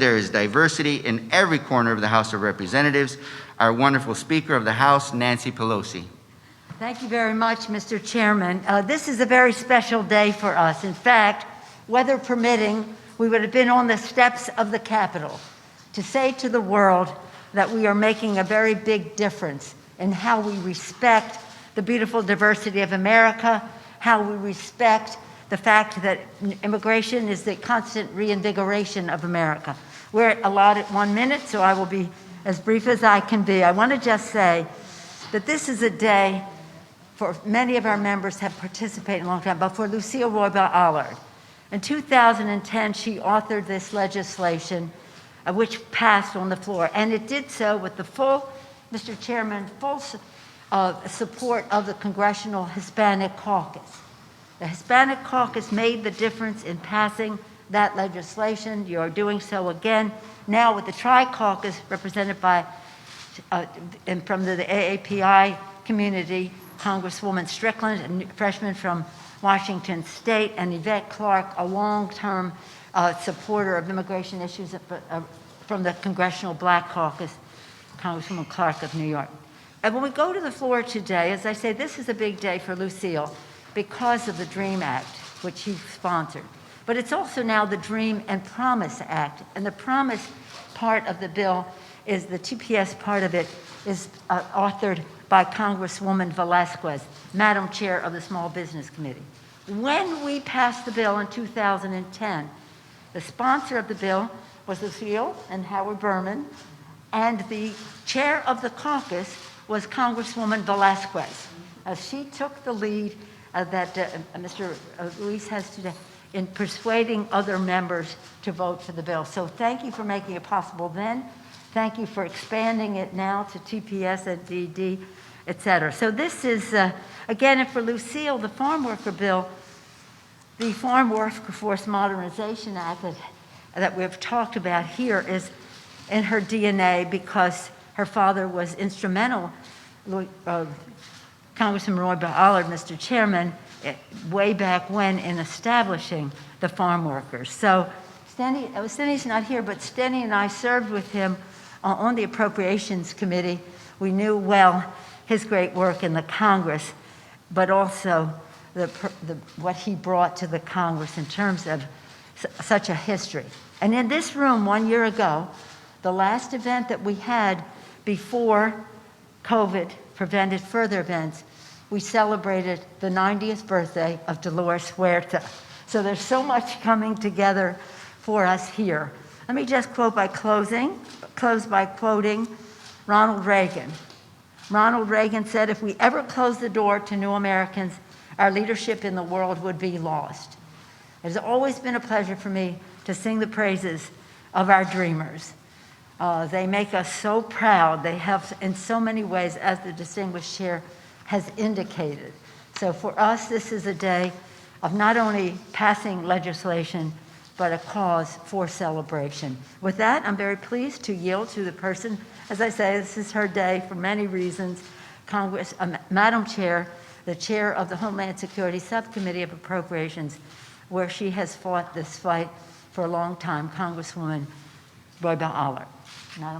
there is diversity in every corner of the House of Representatives. Our wonderful Speaker of the House, Nancy Pelosi. Thank you very much, Mr. Chairman. This is a very special day for us. In fact, weather permitting, we would have been on the steps of the Capitol to say to the world that we are making a very big difference in how we respect the beautiful diversity of America, how we respect the fact that immigration is the constant reinvigoration of America. We're allotted 1 minute, so I will be as brief as I can be. I want to just say that this is a day for many of our members have participated a long time, but for Lucille Roybal Allard. In 2010, she authored this legislation, which passed on the floor, and it did so with the full, Mr. Chairman, full support of the Congressional Hispanic Caucus. The Hispanic Caucus made the difference in passing that legislation. You are doing so again now with the Tri-Caucus represented by, and from the AAPI community, Congresswoman Strickland, a freshman from Washington State, and Yvette Clarke, a long-term supporter of immigration issues from the Congressional Black Caucus, Congresswoman Clarke of New York. And when we go to the floor today, as I say, this is a big day for Lucille because of the DREAM Act, which he sponsored. But it's also now the DREAM and Promise Act. And the Promise part of the bill is, the TPS part of it is authored by Congresswoman Velasquez, Madam Chair of the Small Business Committee. When we passed the bill in 2010, the sponsor of the bill was Lucille and Howard Berman, and the chair of the caucus was Congresswoman Velasquez. She took the lead that Mr. Luis has today in persuading other members to vote for the bill. So thank you for making it possible then. Thank you for expanding it now to TPS and DD, et cetera. So this is, again, and for Lucille, the farm worker bill, the Farm Workforce Modernization Act that we've talked about here is in her DNA because her father was instrumental, Congressman Roybal Allard, Mr. Chairman, way back when in establishing the farm workers. So Stenny's not here, but Stenny and I served with him on the Appropriations Committee. We knew well his great work in the Congress, but also what he brought to the Congress in terms of such a history. And in this room 1 year ago, the last event that we had before COVID prevented further events, we celebrated the 90th birthday of Dolores Huerta. So there's so much coming together for us here. Let me just close by quoting Ronald Reagan. Ronald Reagan said, "If we ever close the door to new Americans, our leadership in the world would be lost." It has always been a pleasure for me to sing the praises of our dreamers. They make us so proud. They have in so many ways, as the distinguished chair has indicated. So for us, this is a day of not only passing legislation, but a cause for celebration. With that, I'm very pleased to yield to the person. As I say, this is her day for many reasons. Madam Chair, the chair of the Homeland Security Subcommittee of Appropriations, where she has fought this fight for a long time, Congresswoman Roybal Allard. Madam